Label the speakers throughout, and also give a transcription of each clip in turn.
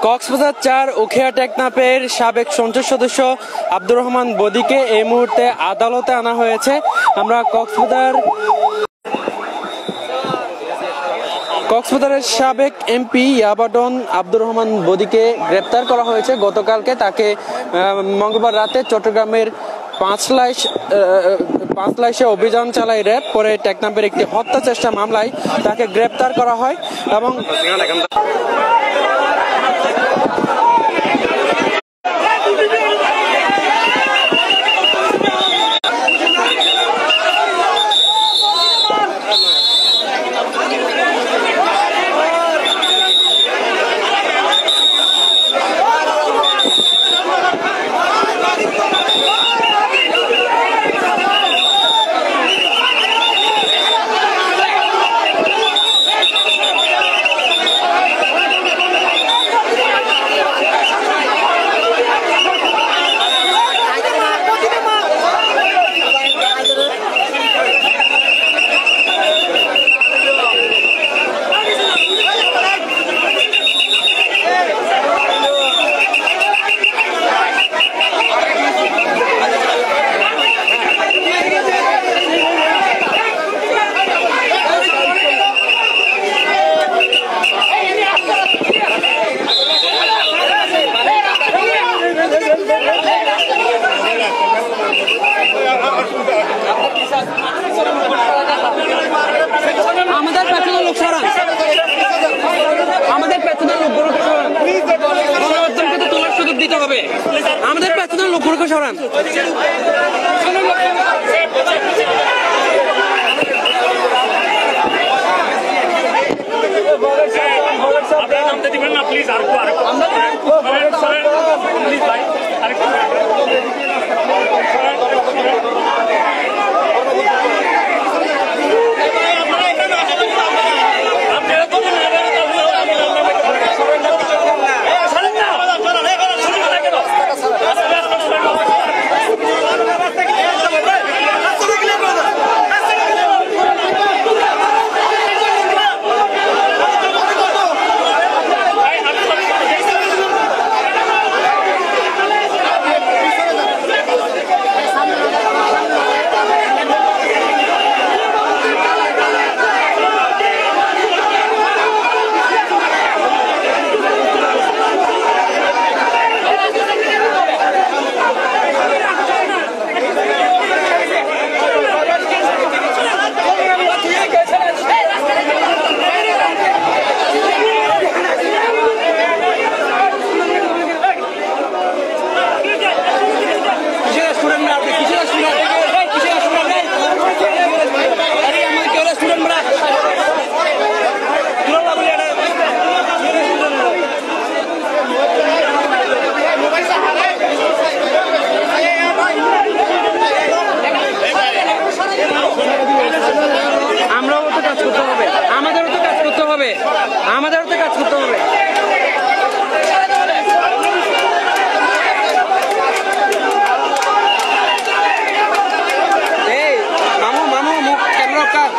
Speaker 1: কক্সবাজার ৪ উখিয়া টেকনাফের সাবেক সংসদ সদস্য আব্দুর রহমান বদিকে এই মুহূর্তে আদালতে আনা হয়েছে। আমরা কক্সবাজারের সাবেক এমপি ইয়াবাডন আব্দুর রহমান বদিকে গ্রেপ্তার করা হয়েছে গতকালকে। তাকে মঙ্গলবার রাতে চট্টগ্রামের পাঁচলাইশে অভিযান চালায় র্যাব, পরে টেকনাফের একটি হত্যা চেষ্টা মামলায় তাকে গ্রেপ্তার করা হয় এবং আমাদের পেছনের লোকগুলোকে সরান।
Speaker 2: প্লিজ আমাদেরও তো কাজ করতে হবে। মামু মুখ ক্যামেরা কাট।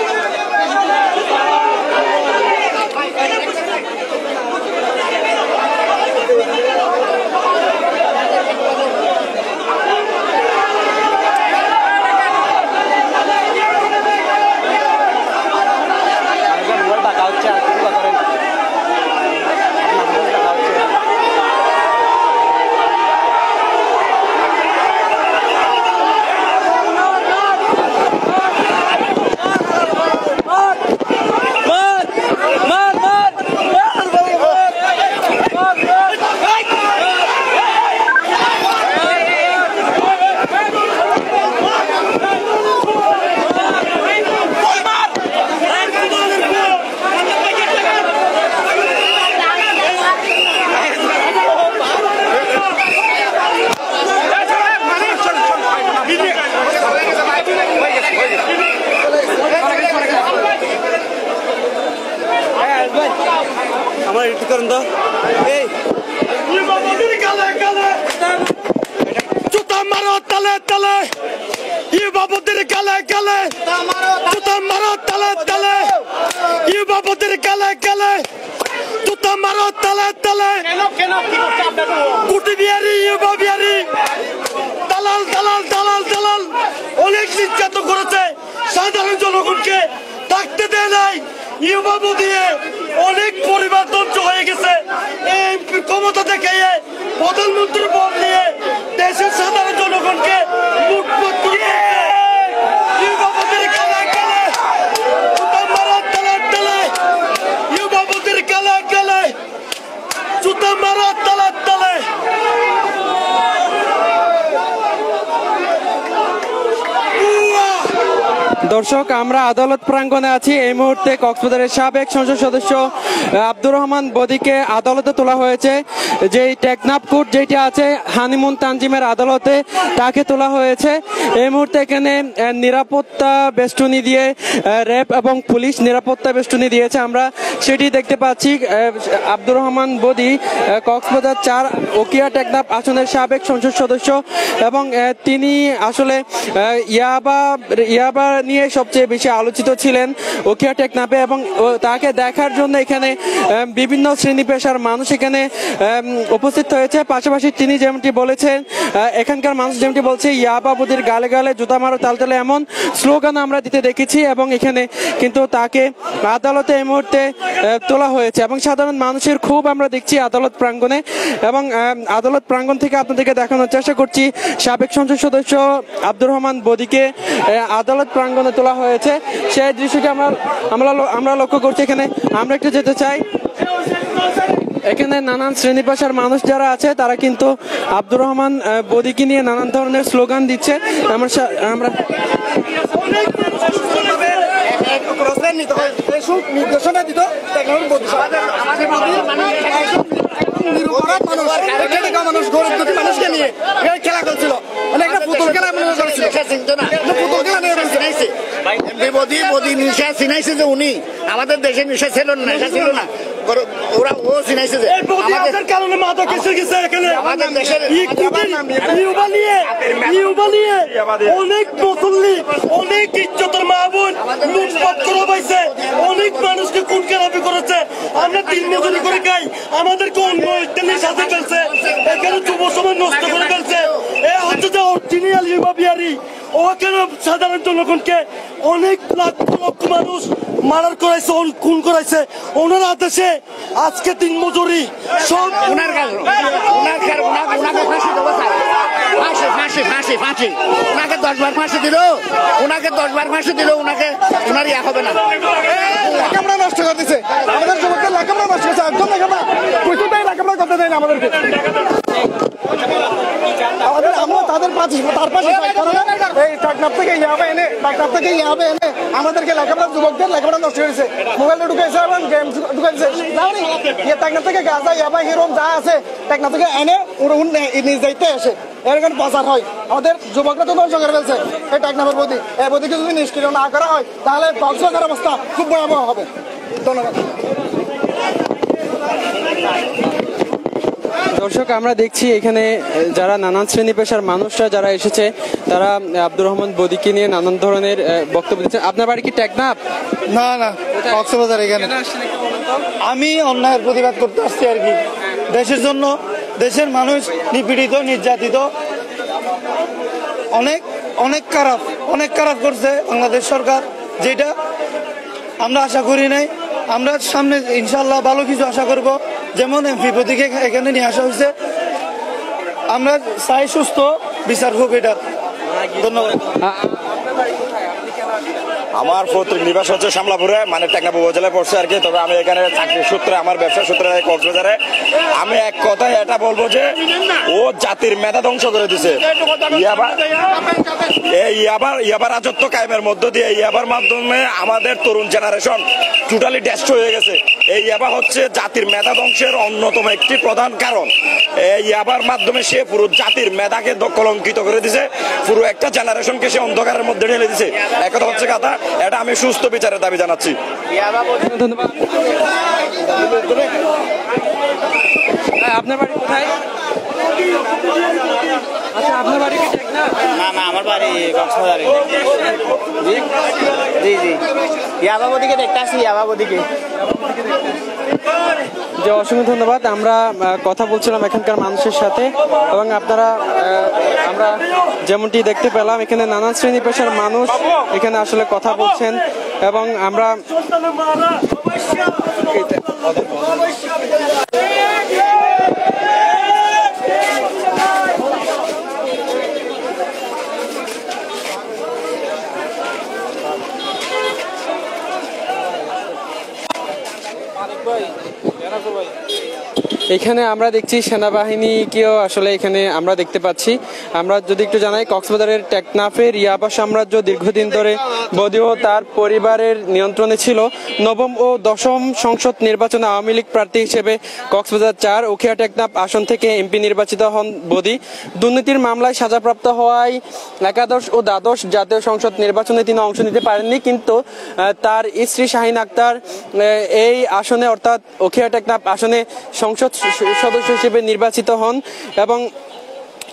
Speaker 2: আমার একটু করেন তো। এই জুতা মারো তালে তালে, ই বাবুদের গালে গালে জুতা মারো তালে তালে, ই বাবুদের গালে গালে জুতা মারো তালে তালে কুটি বিহারি ইউবা বিহারি দালাল দালাল দালাল দালাল অনেক নির্যাতন করেছে সাধারণ জনগণকে থাকতে দেয় নাই ইউবাবু দিয়ে অনেক পরিবার ধ্বংস হয়ে গেছে এই ক্ষমতা দেখিয়ে প্রধানমন্ত্রীর পদ নিয়ে দেশের সাধারণ জনগণকে লুটপাট করে ইউবাবুদের কালা কালা জুতা মারা তালে তালে ইউবাবুদের কালা কালা জুতা মারা তালে তালে
Speaker 1: দর্শক, আমরা আদালত প্রাঙ্গণে আছি। এই মুহূর্তে কক্সবাজারের সাবেক সংসদ সদস্য আব্দুর রহমান বদিকে আদালতে তোলা হয়েছে। যেই টেকনাফ কোর্ট যেটি আছে হানিমুন তানজিমের আদালতে, তাকে তোলা হয়েছে। এই মুহূর্তে এখানে নিরাপত্তা বেষ্টনী দিয়ে র্যাব এবং পুলিশ নিরাপত্তা বেষ্টনী দিয়েছে, আমরা সেটি দেখতে পাচ্ছি। আব্দুর রহমান বদি কক্সবাজার 4 ওকিয়া টেকনাফ আসনের সাবেক সংসদ সদস্য এবং তিনি আসলে ইয়াবা নিয়ে সবচেয়ে বেশি আলোচিত ছিলেন ওকিয়া টেকনাফে এবং তাকে দেখার জন্য এখানে বিভিন্ন শ্রেণী পেশার মানুষ এখানে উপস্থিত হয়েছে। পাশাপাশি তিনি যেমনটি বলেছেন, এখানকার মানুষ যেমনটি বলছে, ইয়াবা বদির গালে গালে জুতা মারো তালতালে, এমন স্লোগান আমরা দিতে দেখেছি এবং এখানে কিন্তু তাকে আদালতে এই মুহূর্তে তোলা হয়েছে এবং সাধারণ মানুষের খুব আমরা দেখছি আদালত প্রাঙ্গণে। এবং আদালত প্রাঙ্গণ থেকে আপনাদেরকে দেখানোর চেষ্টা করছি সাবেক সংসদ সদস্য আব্দুর রহমান বদিকে আদালত প্রাঙ্গণে তোলা হয়েছে। সেই দৃশ্যটি আমরা লক্ষ্য করছি। এখানে আমরা একটু যেতে চাই। এখানে নানান শ্রেণী পেশার মানুষ যারা আছে তারা কিন্তু আব্দুর রহমান বদিকে নিয়ে নানান ধরনের স্লোগান দিচ্ছে। আমরা
Speaker 3: নির্দেশনা দিত মানুষ গরিব দুঃখী মানুষকে নিয়ে খেলা করছিল, মানে একটা পুতুল খেলা মনে করেছিল। পুতুল খেলা নিয়ে বদি নিশা চিনাইছে যে উনি আমাদের দেশে নিশা ছিল না, নেশা ছিল না, ওরা ও চিনাইছে যে
Speaker 2: আমাদের কারণে মাদক এসে গেছে এখানে
Speaker 3: আমাদের দেশের
Speaker 2: অনেক মুসল্লি অনেক ইজ্জতের মা বোন লুটপাট করে পাইছে, অনেক মানুষকে খুন খারাপি করেছে। আমরা দিন মজুরি করে খাই, আমাদেরকে অন্য সাথে ফেলছে, এখানে যুব সমাজ নষ্ট করে ফেলছে। এ হচ্ছে যে অরিজিনাল ইউবা বিহারি, ও কেন সাধারণ জনগণকে অনেক লক্ষ লক্ষ মানুষ মারার করাইছে, খুন করাইছে। ওনার আদেশে আজকে দিন মজুরি সব
Speaker 3: ওনার কাজ, ওনাকে ফাঁসি দেবো, ফাঁসি ফাঁসি ফাঁসি ওনাকে 10 বার ফাঁসি দিল, ওনাকে 10 বার ফাঁসি দিল, ওনার ইয়া হবে না। লেখাপড়া নষ্ট করে দিচ্ছে আমাদের যুবকদের, লেখাপড়া নষ্ট করছে একদম। লেখাপড়া প্রচুর দেয়, লেখাপড়া করতে দেয় না আমাদেরকে। আমরা তাদের তার পাশে এই টেকনাফ থেকে ইয়াবে এনে আমাদেরকে লেখাপড়া, যুবকদের লেখাপড়া নষ্ট করেছে। মোবাইলে ঢুকাইছে এবং গেম ঢুকাইছে। টেকনাফ থেকে গাঁজা ইয়াবা হিরোম যা আছে টেকনাফ থেকে এনে নিজ দায়িত্বে এসে এখানে প্রচার হয়। আমাদের যুবকরা তো ধ্বংস করে ফেলছে এই টেকনাফের প্রতি। এই প্রতিকে যদি নিষ্ক্রিয় না করা হয় তাহলে কক্সবাজার অবস্থা খুব ভয়াবহ হবে। ধন্যবাদ।
Speaker 1: দর্শক, আমরা দেখছি এখানে যারা নানান শ্রেণী পেশার মানুষরা যারা এসেছে তারা আব্দুর রহমান বদিকে নিয়ে নানান ধরনের বক্তব্য দিচ্ছেন। আপনার বাড়ি কি টেকনাফ?
Speaker 3: না না, কক্সবাজার। এখানে আমি অন্যায়ের প্রতিবাদ করতে আসছি আর কি, দেশের জন্য। দেশের মানুষ নিপীড়িত, নির্যাতিত, অনেক অনেক খারাপ করছে বাংলাদেশ সরকার, যেটা আমরা আশা করি নাই। আমরা সামনে ইনশাল্লাহ ভালো কিছু আশা করব। যেমন এমপি প্রতীকে এখানে নিয়ে আসা হয়েছে, আমরা চাই সুস্থ বিচার হোক এটা। ধন্যবাদ।
Speaker 4: আমার পৈতৃক নিবাস হচ্ছে শামলাপুরে, মানে টেকনাফ উপজেলায় পড়ছে আর কি। তবে আমি এখানে চাকরির সূত্রে, আমার ব্যবসার সূত্রে কক্সবাজারে। আমি এক কথায় এটা বলবো যে ও জাতির মেধা ধ্বংস করে দিছে। ইয়াবার রাজত্ব কায়েমের মধ্য দিয়ে, ইয়াবার মাধ্যমে আমাদের তরুণ জেনারেশন টোটালি ডেস্ট হয়ে গেছে। এই ইয়াবা হচ্ছে জাতির মেধা ধ্বংসের অন্যতম একটি প্রধান কারণ। এই ইয়াবার মাধ্যমে সে পুরো জাতির মেধাকে কলঙ্কিত করে দিছে, পুরো একটা জেনারেশনকে সে অন্ধকারের মধ্যে ঢেলে দিছে। একথা হচ্ছে কথা, এটা আমি সুস্থ বিচারের দাবি জানাচ্ছি।
Speaker 1: আপনার বাড়ি কোথায়? আচ্ছা, আপনার বাড়ি কি টেকনাফ?
Speaker 5: না না, আমার বাড়ি কক্সবাজারে। জি জি, ইয়াবাবদিকে দেখতে আসি, ইয়াবাবদিকে।
Speaker 1: যে অসংখ্য ধন্যবাদ। আমরা কথা বলছিলাম এখানকার মানুষের সাথে এবং আপনারা আমরা যেমনটি দেখতে পেলাম এখানে নানান শ্রেণী পেশার মানুষ এখানে আসলে কথা বলছেন এবং আমরা এখানে আমরা দেখছি সেনাবাহিনীকেও আসলে এখানে আমরা দেখতে পাচ্ছি। আমরা যদি একটু জানাই, কক্সবাজারের টেকনাফের ইয়াবা সাম্রাজ্য দীর্ঘদিন ধরে বদিও তার পরিবারের নিয়ন্ত্রণে ছিল। নবম ও দশম সংসদ নির্বাচনে আওয়ামী লীগ প্রার্থী হিসেবে কক্সবাজার 4 উখিয়া টেকনাফ আসন থেকে এমপি নির্বাচিত হন বদি। দুর্নীতির মামলায় সাজাপ্রাপ্ত হওয়ায় একাদশ ও দ্বাদশ জাতীয় সংসদ নির্বাচনে তিনি অংশ নিতে পারেননি, কিন্তু তার স্ত্রী শাহিন আক্তার এই আসনে অর্থাৎ উখিয়া টেকনাফ আসনে সংসদ সদস্য হিসেবে নির্বাচিত হন এবং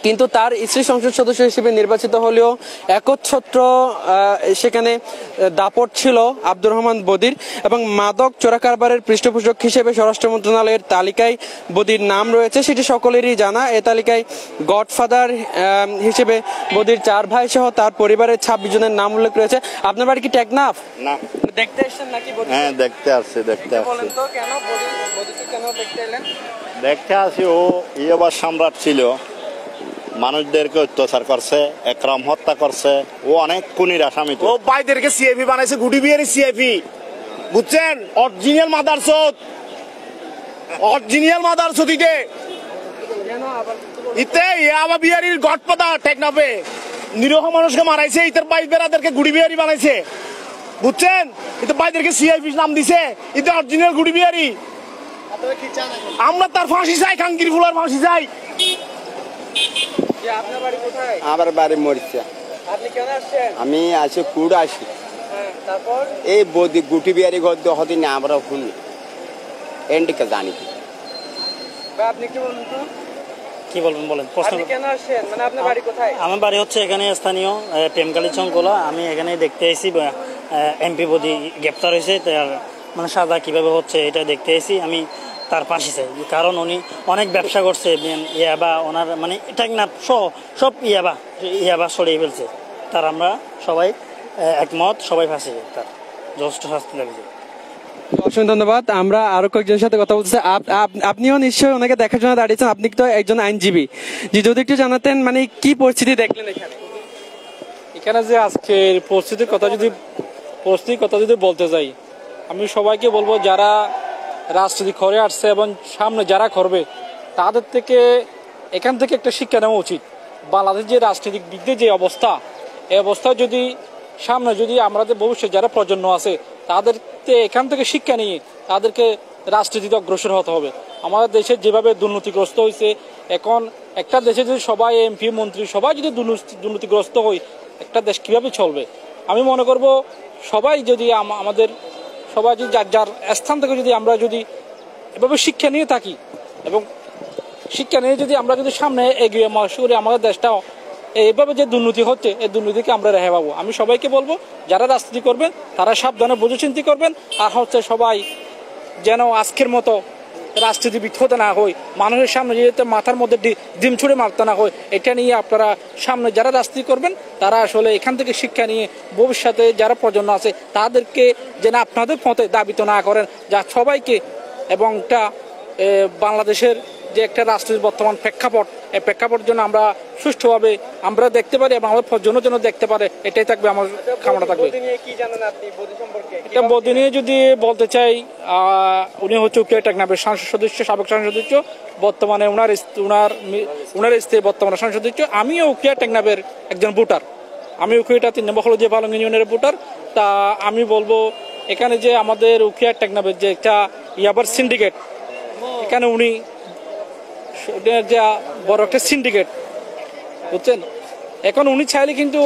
Speaker 1: কিন্তু তার স্ত্রী সংসদ সদস্য হিসেবে নির্বাচিত হলেও একচ্ছত্র সেখানে দাপট ছিল আব্দুর রহমান বদির এবং মাদক চোরাকারবারের পৃষ্ঠপোষক হিসেবে স্বরাষ্ট্র মন্ত্রণালয়ের তালিকায় বদির নাম রয়েছে, সেটি সকলেরই জানা। এ তালিকায় গডফাদার হিসেবে বদির 4 ভাই সহ তার পরিবারের 26 জনের নাম উল্লেখ রয়েছে। আপনার বাড়ি কি টেকনাফ?
Speaker 6: না,
Speaker 1: দেখতে এসেছেন নাকি?
Speaker 6: হ্যাঁ দেখতে আসছি।
Speaker 1: বলেন তো কেন বদিকে কেন দেখতে এলেন?
Speaker 6: দেখতে আসি, ও ইয়াবা সম্রাট ছিল, মানুষদেরকে অত্যাচার করছে, একরাম হত্যা করছে, ও অনেক খুনির আসামি।
Speaker 2: ও ভাইদেরকে সিআইপি বানাইছে, গুটি বিহারি সিআইপি, বুঝছেন? অরিজিনাল মাদারচোদ, অরিজিনাল মাদারচোদ ইতে ইয়াবা বিহারির গডফাদার টেকনাফে নিরীহ মানুষকে মারাইছে, ইতার ভাই বেড়াদেরকে গুটি বিহারি বানাইছে, বুঝছেন? ইতে ভাইদেরকে সিআইপি নাম দিছে, ইতে অরিজিনাল গুটি বিহারি। আমরা তার ফাঁসি চাই, খাঙ্কির ফুলার ফাঁসি চাই।
Speaker 1: আপনার বাড়ি কোথায়?
Speaker 7: আমার বাড়ি মরিচা।
Speaker 1: আপনি কেন আসছেন?
Speaker 7: আমি আছি কুড় আসি।
Speaker 1: তারপর
Speaker 7: এই বদি গুটি বিহারি গদ্য হতে না আমরা শুনি এন্ডিকে জানি।
Speaker 1: আপনি কি বলুন তো?
Speaker 8: কি বলবেন বলেন, প্রশ্ন।
Speaker 1: আপনি কেন আসছেন? মানে আপনার বাড়ি কোথায়?
Speaker 8: আমার বাড়ি হচ্ছে এখানে স্থানীয় টেমকালি চঙ্কলা। আমি এখানে দেখতে এসেছি এমপি বদি গ্রেপ্তার হয়েছে, তার মানে সাজা কিভাবে হচ্ছে এটা দেখতে এসেছি। আমি তার পাশে চাই, কারণ উনি অনেক ব্যবসা করছে, ইয়াবা ওনার মানে টেকনাফ সহ সব ইয়াবা সরিয়ে ফেলছে। তার আমরা সবাই একমত, সবাই ফাঁসি তার যথেষ্ট শাস্তি লাগছে।
Speaker 1: অসংখ্য ধন্যবাদ। আমরা আরো কয়েকজনের সাথে কথা বলতেছি। আপনিও নিশ্চয়ই ওনাকে দেখার জন্য দাঁড়িয়েছেন, আপনি তো একজন আইনজীবী। যদি একটু জানাতেন মানে কি পরিস্থিতি দেখলেন এখানে?
Speaker 9: এখানে যে আজকের পরিস্থিতির কথা যদি বলতে যাই, আমি সবাইকে বলবো যারা রাজনীতি করে আসছে এবং সামনে যারা করবে তাদের থেকে এখান থেকে একটা শিক্ষা নেওয়া উচিত। বাংলাদেশ যে রাজনৈতিক দিক দিয়ে যে অবস্থা, এই অবস্থা যদি সামনে যদি আমাদের ভবিষ্যৎ যারা প্রজন্ম আছে তাদেরকে এখান থেকে শিক্ষা নিয়ে তাদেরকে রাজনীতিতে অগ্রসর হতে হবে। আমাদের দেশে যেভাবে দুর্নীতিগ্রস্ত হয়েছে, এখন একটা দেশে যদি সবাই এমপি মন্ত্রী সবাই যদি দুর্নীতিগ্রস্ত হয়, একটা দেশ কিভাবে চলবে? আমি মনে করব সবাই যদি আমাদের সবাই যদি যার স্থান থেকে যদি আমরা যদি এভাবে শিক্ষা নিয়ে থাকি এবং শিক্ষা নিয়ে যদি আমরা যদি সামনে এগিয়ে করে আমাদের দেশটাও এইভাবে যে দুর্নীতি হচ্ছে এই দুর্নীতিকে আমরা রেহাই পাবো। আমি সবাইকে বলবো যারা রাজনীতি করবেন তারা সাবধানে বুঝে চিন্তি করবেন, আর হচ্ছে সবাই যেন আজকের মতো রাজনীতিবিদ হতে না হয়, মানুষের সামনে যেতে মাথার মধ্যে ডিম ছুড়ে মারতে না হয়। এটা নিয়ে আপনারা সামনে যারা রাজনীতি করবেন তারা আসলে এখান থেকে শিক্ষা নিয়ে ভবিষ্যতে যারা প্রজন্ম আছে তাদেরকে যেন আপনাদের মতে দাবিত না করেন, যা সবাইকে এবং একটা বাংলাদেশের যে একটা রাষ্ট্রের বর্তমান প্রেক্ষাপট, এই প্রেক্ষাপট জন্য আমরা সুষ্ঠুভাবে আমরা দেখতে পারি এবং আমাদের প্রজন্ম যেন দেখতে পারে, এটাই থাকবে আমার কামনা থাকবে। এটা বদি নিয়ে যদি বলতে চাই, উনি হচ্ছে উখিয়া টেকনাফের সংসদ সদস্য, সাবেক সংসদ সদস্য, বর্তমানে উনার স্ত্রী বর্তমানে সংসদ সদস্য। আমিও উখিয়া টেকনাফের একজন ভোটার, আমি উখিয়াটা 3 নম্বর হলদিয়া পালং ইউনিয়নের ভোটার। তা আমি বলবো এখানে যে আমাদের উখিয়া টেকনাফের যে একটা ইয়াবার সিন্ডিকেট, এখানে উনি যে বড় একটা সিন্ডিকেট, বুঝছেন? এখন উনি চাইলে কিন্তু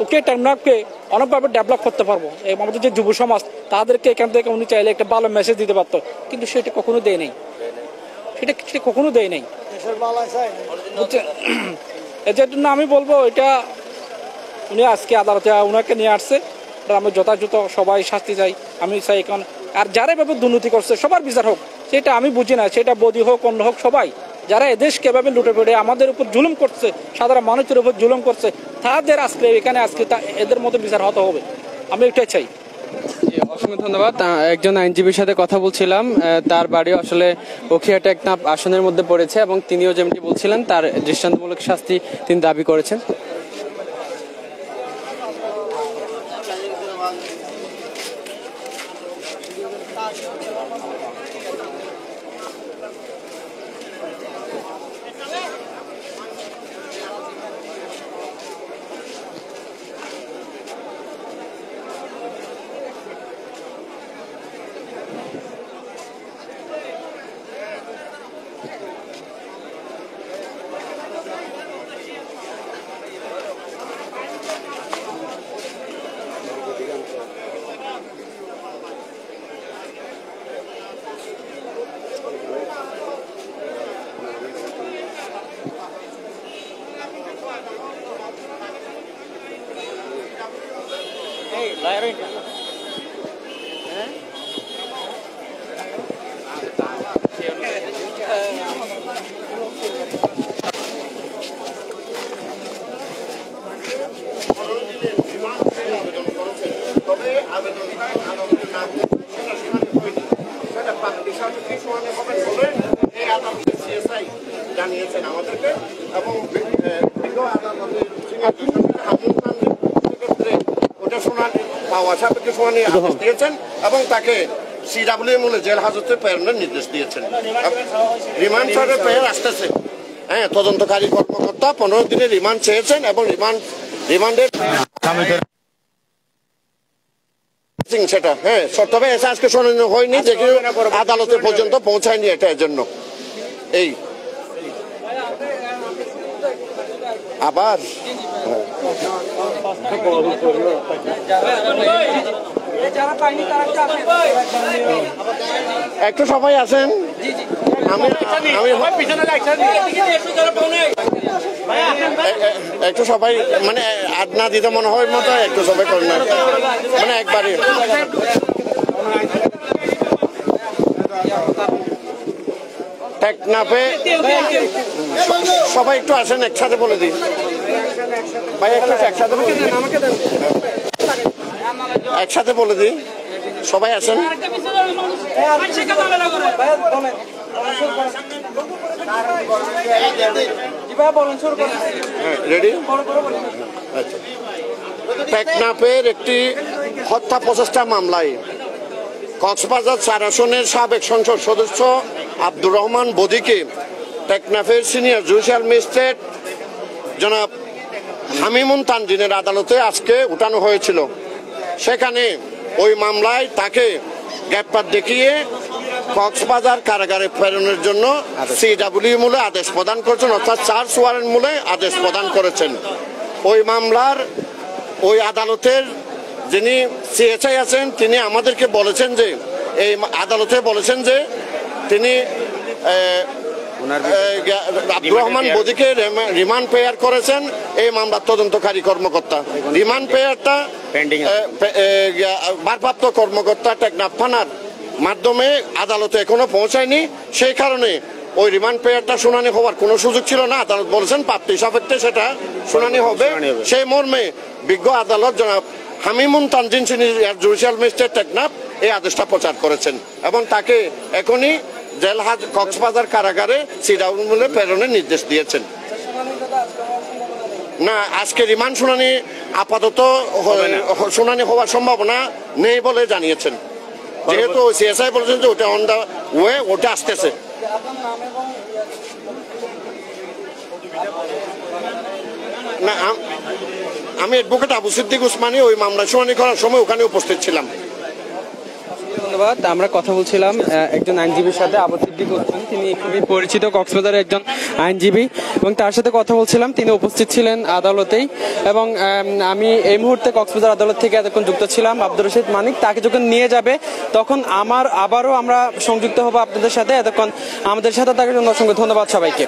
Speaker 9: উখিয়া টেকনাফকে অনেকভাবে ডেভেলপ করতে পারবো এবং আমাদের যে যুব সমাজ তাদেরকে এখান থেকে উনি চাইলে একটা ভালো মেসেজ দিতে পারতো, কিন্তু সেটা কখনো দেয় নাই, সেটা কখনো দেয় নাই, বুঝছেন? এটার জন্য আমি বলবো এটা উনি আজকে আদালতে ওনাকে নিয়ে আসছে, আমি যথাযথ সবাই শাস্তি চাই। আমি চাই এখন আর যারা এভাবে দুর্নীতি করছে সবার বিচার হোক, সেটা আমি বুঝি না। সেটা বদি হোক অন্য হোক, সবাই যারা এদেশকে এভাবে লুটে পেটে আমাদের উপর জুলুম করছে, সাধারণ মানুষের উপর জুলুম করছে, তাদের আজকে এখানে এদের মতো বিচার হতে হবে, আমি এটাই চাই।
Speaker 1: অসংখ্য ধন্যবাদ। একজন আইনজীবীর সাথে কথা বলছিলাম, তার বাড়ি আসলে উখিয়া টেকনাফ আসনের মধ্যে পড়েছে এবং তিনিও যেমনটি বলছিলেন তার দৃষ্টান্তমূলক শাস্তি তিনি দাবি করেছেন।
Speaker 10: জানিয়েছেন আমাদেরকে এবং ওটা শুনানি পাওয়া সাপেক্ষে শুনানি আদেশ দিয়েছেন এবং তাকে সিডাব্লিউ মূলে জেল হাজতে প্রেরণের নির্দেশ দিয়েছেন। রিমান্ড ছাড়ে পেয়ে আসতেছে। হ্যাঁ, তদন্তকারী কর্মকর্তা 15 দিনের রিমান্ড চেয়েছেন এবং রিমান্ডের সেটা হ্যাঁ তবে এসে আজকে শুনানি হয়নি, যেগুলো আদালতে পর্যন্ত পৌঁছায়নি এটার জন্য। এই আবার একটু সবাই আছেন, একটু সবাই মানে আড্ডা দিতে মনে হয় মতো একটু সবাই করেন মানে একবারই টেকনাফে সবাই একটু আসেন, একসাথে বলে দিন ভাই, একটু একসাথে বলে দিন, একসাথে বলে দিন, সবাই আসেন। রেডি? আচ্ছা, টেকনাফের একটি হত্যা প্রচেষ্টা মামলায় কক্সবাজার 4 আসনের সাবেক সংসদ সদস্য আব্দুর রহমান বদিকে টেকনাফের সিনিয়র জুডিশিয়াল ম্যাজিস্ট্রেট জনাব হামিমুন তানজিনের আদালতে আজকে উঠানো হয়েছিল। সেখানে ওই মামলায় তাকে গ্রেপ্তার দেখিয়ে কক্সবাজার কারাগারে প্রেরণের জন্য সিডাব্লিউ মূলে আদেশ প্রদান করেছেন, অর্থাৎ সার্চ ওয়ারেন্ট মূলে আদেশ প্রদান করেছেন। ওই মামলার ওই আদালতের যিনি সিএসআই আছেন তিনি আমাদেরকে বলেছেন যে এই আদালতে বলেছেন যে তিনি আব্দুর রহমান বদিকে রিমান্ড পেয়ার করেছেন এই মামলার তদন্তকারী কর্মকর্তা। রিমান্ড পেয়ারটা ভারপ্রাপ্ত কর্মকর্তা টেকনাফ থানার মাধ্যমে আদালতে এখনো পৌঁছায়নি। সেই কারণে ওই রিমান্ড পেয়ারটা শুনানি হওয়ার কোনো সুযোগ ছিল না। আদালত বলেছেন প্রাপ্তি সাপেক্ষে সেটা শুনানি হবে। সেই মর্মে বিজ্ঞ আদালত জনাব Hamimun Tanjin senior judicial magistrate Teknaf এই আদেশটা প্রচার করেছেন এবং তাকে এখনই জেলহাজ কক্সবাজার কারাগারে সিডাব্লিউ প্রেরণের নির্দেশ দিয়েছেন। না, আজকে রিমান্ড শুনানি আপাতত শুনানি হওয়ার সম্ভাবনা নেই বলে জানিয়েছেন, যেহেতু সিএসআই বলেছেন যে ওটা অন দা ওয়ে, ওটা আসতেছে। না, আমি অ্যাডভোকেট আবু সিদ্দিক উসমানী ওই মামলা শুনানি করার সময় ওখানে উপস্থিত ছিলাম।
Speaker 1: ধন্যবাদ। আমরা কথা বলছিলাম একজন আইনজীবীর সাথে, আবু সিদ্দিক উসমানী, তিনি খুবই পরিচিত কক্সবাজারের একজন আইনজীবী এবং তার সাথে কথা বলছিলাম। তিনি উপস্থিত ছিলেন আদালতেই এবং আমি এই মুহূর্তে কক্সবাজার আদালত থেকে এতক্ষণ যুক্ত ছিলাম আব্দুর রশিদ মানিক। তাকে যখন নিয়ে যাবে তখন আবারও আমরা সংযুক্ত হবো আপনাদের সাথে। এতক্ষণ আমাদের সাথে থাকার জন্য অসংখ্য ধন্যবাদ সবাইকে।